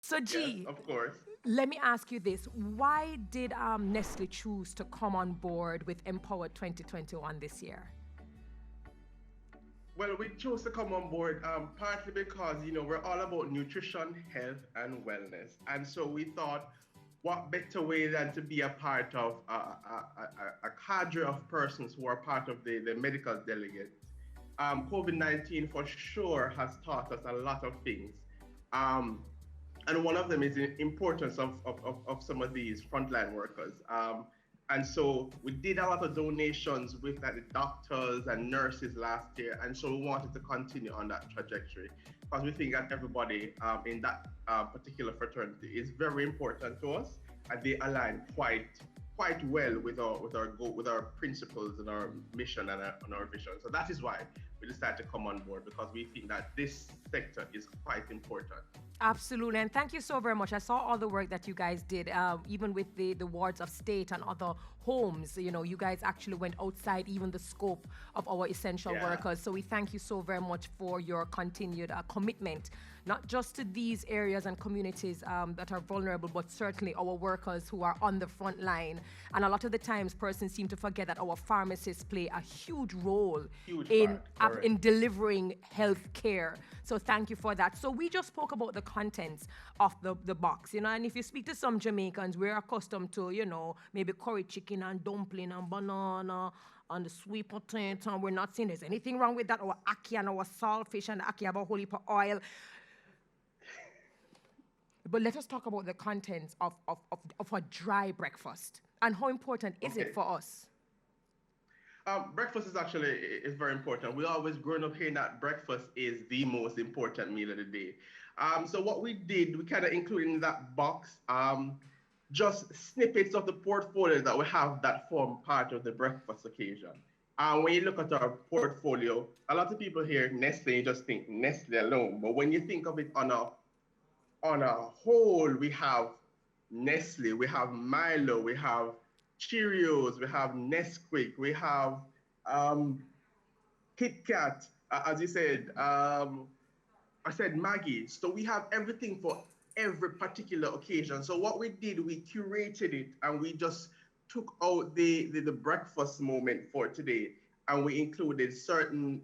So, Yes, G, of course. let me ask you this. Why did Nestle choose to come on board with Empowered 2021 this year? Well, we chose to come on board partly because, we're all about nutrition, health, and wellness. And so we thought, what better way than to be a part of a cadre of persons who are part of the medical delegates. COVID-19 for sure has taught us a lot of things. Um, and one of them is the importance of some of these frontline workers. And so we did a lot of donations with the doctors and nurses last year, and so we wanted to continue on that trajectory because we think that everybody in that particular fraternity is very important to us, and they align quite well with our goal, with our principles and our mission and our vision. So that is why we decided to come on board because we think that this sector is quite important. Absolutely, and thank you so very much. I saw all the work that you guys did, even with the wards of state and other homes. You know, you guys actually went outside even the scope of our essential Yeah. workers. So we thank you so very much for your continued commitment, not just to these areas and communities that are vulnerable, but certainly our workers who are on the front line. And a lot of the times, persons seem to forget that our pharmacists play a huge role Huge in part, correct. in delivering health care. So thank you for that. So we just spoke about the contents of the box, you know, and if you speak to some Jamaicans, we're accustomed to, you know, maybe curry chicken and dumpling and banana and the sweet potato. And we're not saying there's anything wrong with that. Our ackee and our saltfish and the ackee have a whole heap of oil. But let us talk about the contents of a dry breakfast and how important is it Okay. for us? Breakfast is very important. We always grown up hearing that breakfast is the most important meal of the day. So what we did, we kind of included in that box just snippets of the portfolio that we have that form part of the breakfast occasion. When you look at our portfolio, a lot of people hear Nestle, you just think Nestle alone. But when you think of it on a whole, we have Nestle, we have Milo, we have Cheerios, we have Nesquik, we have um, Kit Kat, as you said. I said Maggie. So we have everything for every particular occasion. So what we did, we curated it and we just took out the breakfast moment for today and we included certain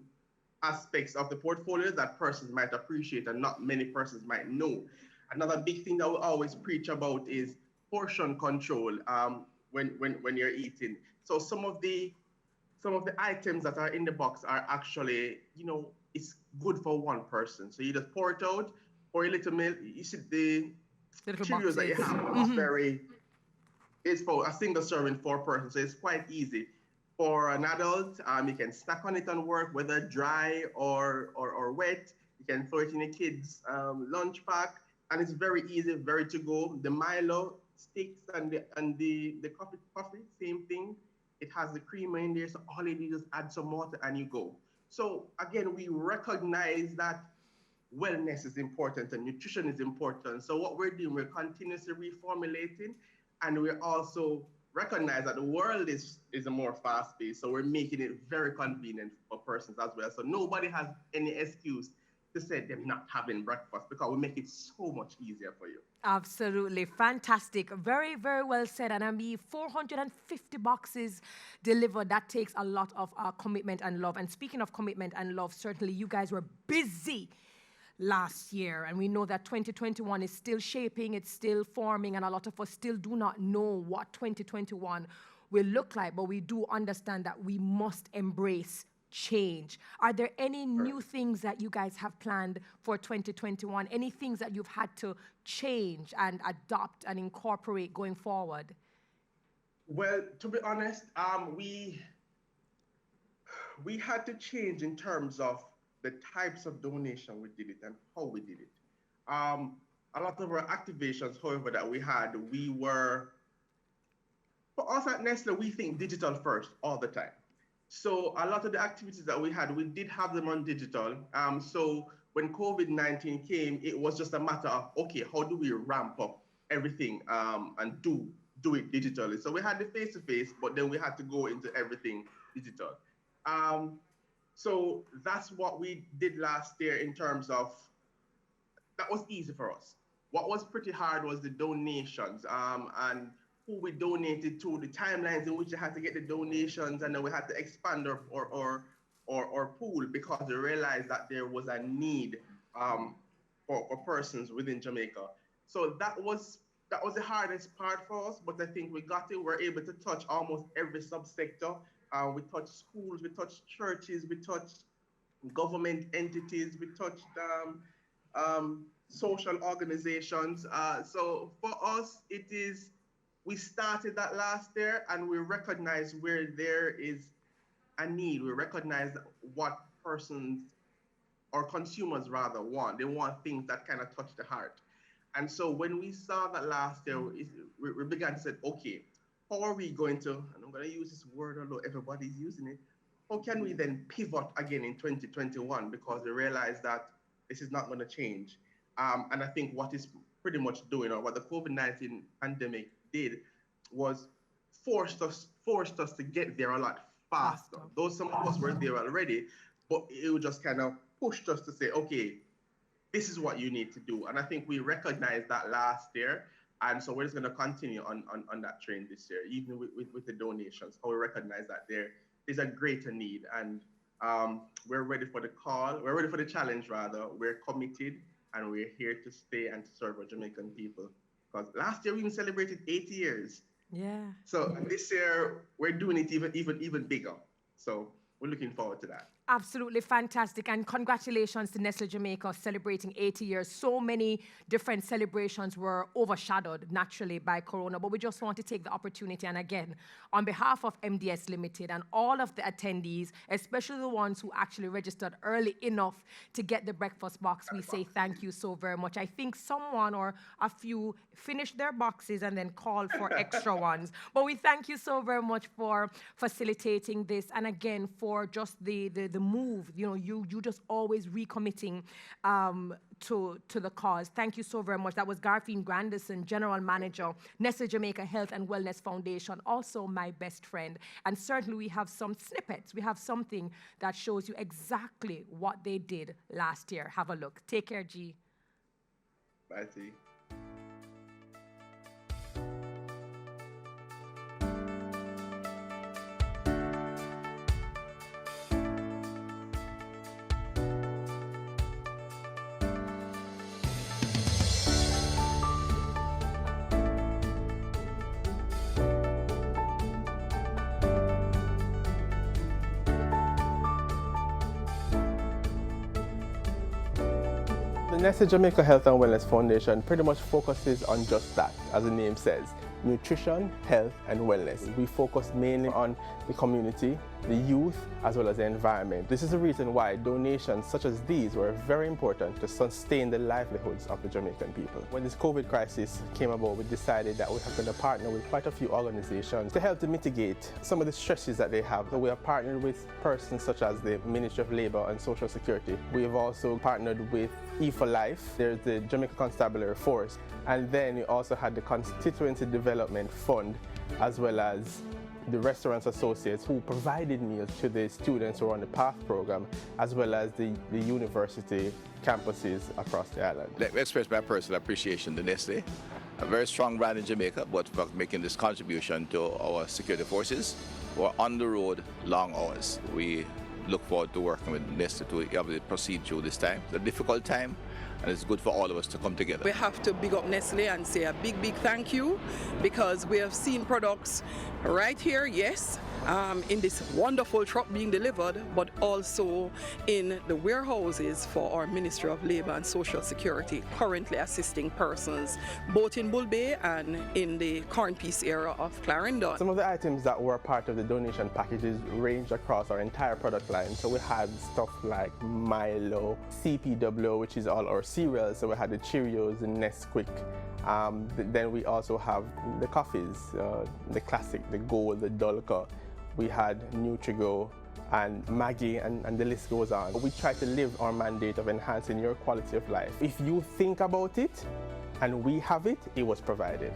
aspects of the portfolio that persons might appreciate and not many persons might know. Another big thing that we always preach about is portion control when you're eating. So some of the items that are in the box are actually, it's good for one person. So you just pour it out, pour a little milk. You see the The little Cheerios that you boxes. have, it's for a single serving for a person. So it's quite easy. For an adult, you can snack on it on work, whether dry or wet. You can throw it in a kid's lunch pack, and it's very easy, very to go. The Milo sticks and the coffee, same thing. It has the creamer in there, so all you do is add some water and you go. So again, we recognize that wellness is important and nutrition is important. So what we're doing, we're continuously reformulating, and we also recognize that the world is a more fast paced. So we're making it very convenient for persons as well. So nobody has any excuse to say them not having breakfast because we make it so much easier for you. Absolutely fantastic. Very, very well said. And I mean, 450 boxes delivered. That takes a lot of commitment and love. And speaking of commitment and love, certainly you guys were busy last year. And we know that 2021 is still shaping, it's still forming, and a lot of us still do not know what 2021 will look like. But we do understand that we must embrace change. Are there any new things that you guys have planned for 2021? Any things that you've had to change and adopt and incorporate going forward? Well, to be honest, we had to change in terms of the types of donation we did it and how we did it. A lot of our activations, however, that we had, for us at Nestle, we think digital first all the time. So a lot of the activities that we had, we did have them on digital. So when COVID-19 came, it was just a matter of, okay, how do we ramp up everything and do it digitally? So we had the face-to-face, but then we had to go into everything digital. Um, so that's what we did last year in terms of that was easy for us. What was pretty hard was the donations, and who we donated to, the timelines in which they had to get the donations, and then we had to expand our pool because we realized that there was a need for persons within Jamaica. So that was the hardest part for us, but I think we got it. We're able to touch almost every subsector. We touched schools, we touched churches, we touched government entities, we touched social organizations. So for us, we started that last year and we recognize where there is a need. We recognize what persons or consumers rather want. They want things that kind of touch the heart. And so when we saw that last year, we began to say, okay, how are we going to, and I'm going to use this word, although everybody's using it, how can we then pivot again in 2021? Because we realize that this is not going to change. And I think what is pretty much doing, or what the COVID-19 pandemic did, was forced us to get there a lot faster. Though some of us were there already, but it just kind of pushed us to say, okay, this is what you need to do. And I think we recognized that last year. And so we're just going to continue on that train this year, even with the donations. How we recognize that there is a greater need. And we're ready for the call. We're ready for the challenge, rather. We're committed, and we're here to stay and to serve our Jamaican people. Because last year we even celebrated 80 years. Yeah. So this year we're doing it even bigger. So we're looking forward to that. Absolutely fantastic. And congratulations to Nestlé Jamaica celebrating 80 years. So many different celebrations were overshadowed naturally by Corona, but we just want to take the opportunity. And again, on behalf of MDS Limited and all of the attendees, especially the ones who actually registered early enough to get the breakfast box, we say thank you so very much. I think someone or a few finished their boxes and then called for extra ones. But we thank you so very much for facilitating this. And again, for just the move, you just always recommitting to the cause. Thank you so very much. That was Garfield Grandison, General Manager, Nestlé Jamaica Health and Wellness Foundation, also my best friend. And certainly we have some snippets. We have something that shows you exactly what they did last year. Have a look. Take care, G. Bye, T. The Nestlé Jamaica Health and Wellness Foundation pretty much focuses on just that, as the name says, nutrition, health, and wellness. We focus mainly on the community, the youth, as well as the environment. This is the reason why donations such as these were very important to sustain the livelihoods of the Jamaican people. When this COVID crisis came about, we decided that we have to partner with quite a few organizations to help to mitigate some of the stresses that they have. So we have partnered with persons such as the Ministry of Labour and Social Security. We have also partnered with E4Life. There's the Jamaica Constabulary Force. And then we also had the Constituency Development Fund, as well as the Restaurants Associates, who provided meals to the students who are on the PATH program, as well as the university campuses across the island. Let me express my personal appreciation to Nestlé, a very strong brand in Jamaica, but for making this contribution to our security forces who are on the road long hours. We look forward to working with Nestlé to be able to proceed through this time. It's a difficult time, and it's good for all of us to come together. We have to big up Nestlé and say a big thank you, because we have seen products right here, yes, in this wonderful truck being delivered, but also in the warehouses for our Ministry of Labour and Social Security, currently assisting persons both in Bull Bay and in the Cornpiece area of Clarendon. Some of the items that were part of the donation packages range across our entire product line. So we had stuff like Milo, CPW, which is all our cereals. So we had the Cheerios and Nesquik. Then we also have the coffees, the classic, the Gold, the Dulca. We had Nutrigo and Maggie, and the list goes on. We try to live our mandate of enhancing your quality of life. If you think about it and we have it, it was provided.